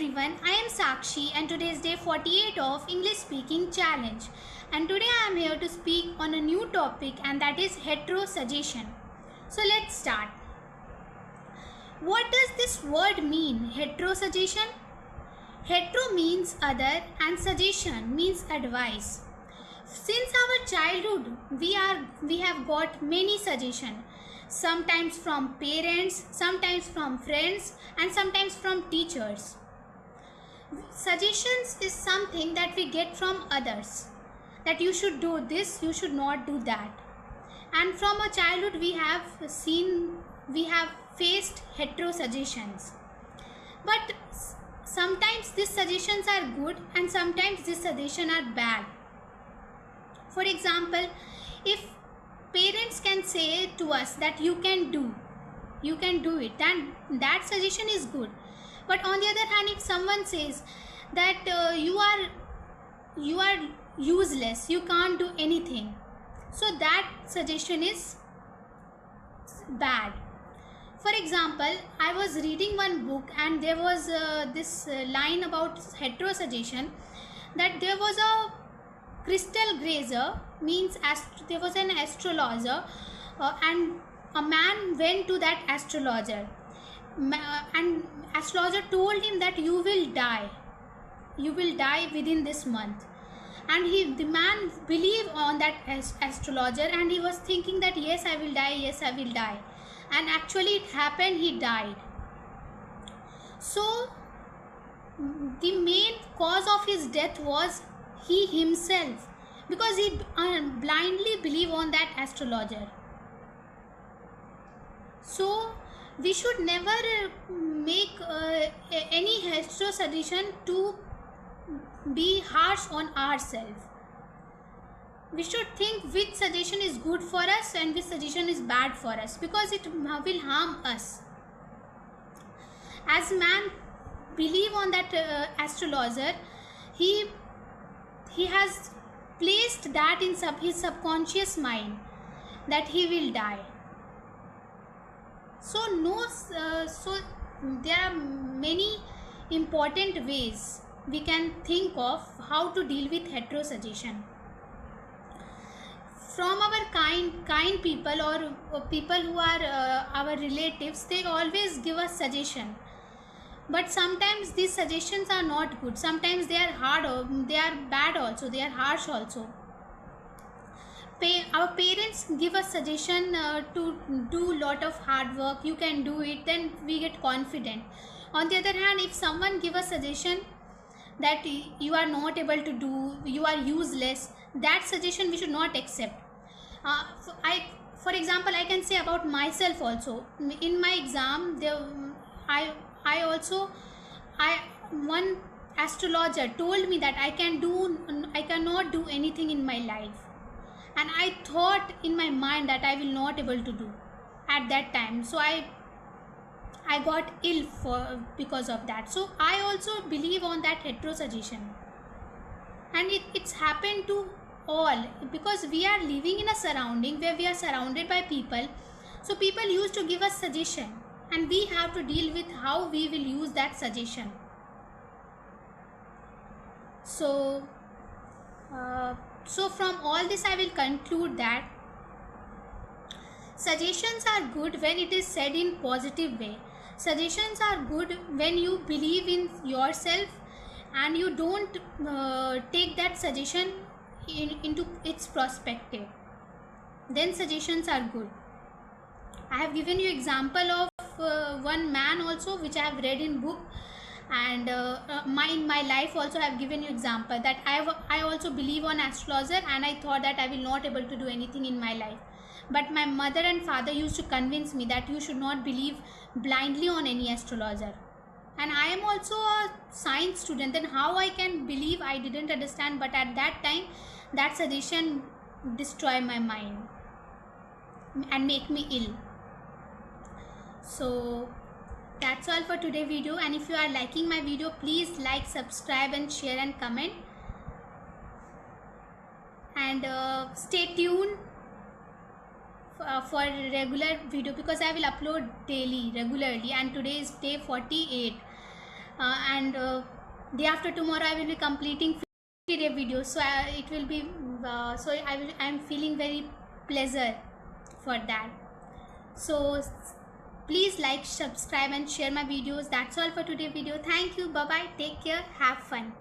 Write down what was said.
everyone, I am Sakshi and today is day 48 of English Speaking Challenge. And today I am here to speak on a new topic, and that is heterosuggestion. So let's start. What does this word mean, heterosuggestion? Hetero means other and suggestion means advice. Since our childhood, we have got many suggestions. Sometimes from parents, sometimes from friends, and sometimes from teachers. Suggestions is something that we get from others, that you should do this, you should not do that. And from our childhood we have faced hetero suggestions. But sometimes these suggestions are good and sometimes these suggestions are bad. For example, if parents can say to us that you can do it, then that suggestion is good. But on the other hand, if someone says that you are useless, you can't do anything, so that suggestion is bad. For example, I was reading one book and there was this line about hetero suggestion, that there was a crystal grazer, means there was an astrologer, and a man went to that astrologer, and astrologer told him that you will die within this month. And the man believed on that astrologer, and he was thinking that yes, I will die, and actually it happened, he died. So the main cause of his death was he himself, because he blindly believed on that astrologer. So we should never make any hetero suggestion to be harsh on ourselves. We should think which suggestion is good for us and which suggestion is bad for us, because it will harm us. As man believe on that astrologer, he has placed that in his subconscious mind that he will die. So there are many important ways we can think of how to deal with hetero suggestion. From our kind people or people who are our relatives, they always give us suggestion. But sometimes these suggestions are not good. Sometimes they are hard, or they are bad also, they are harsh also. Our parents give us suggestion to do lot of hard work, you can do it, then we get confident. On the other hand, if someone give us suggestion that you are not able to do, you are useless, that suggestion we should not accept. For example, I can say about myself also. In my exam, one astrologer told me that I cannot do anything in my life, and I thought in my mind that I will not able to do at that time. So I got ill because of that. So I also believe on that hetero suggestion, and it's happened to all, because we are living in a surrounding where we are surrounded by people. So people used to give us suggestion, and we have to deal with how we will use that suggestion. So from all this I will conclude that suggestions are good when it is said in positive way. Suggestions are good when you believe in yourself and you don't take that suggestion into its perspective. Then suggestions are good. I have given you example of one man also, which I have read in book, and in my life also I have given you example that I also believe on astrologer, and I thought that I will not able to do anything in my life. But my mother and father used to convince me that you should not believe blindly on any astrologer. And I am also a science student, then how I can believe? I didn't understand, but at that time that suggestion destroyed my mind and make me ill. So that's all for today's video, and if you are liking my video, please like, subscribe and share and comment, and stay tuned for regular video, because I will upload daily regularly, and today is day 48. and day after tomorrow I will be completing 50 day videos. So it will be so I am feeling very pleasure for that. So please like, subscribe and share my videos. That's all for today's video. Thank you. Bye bye. Take care. Have fun.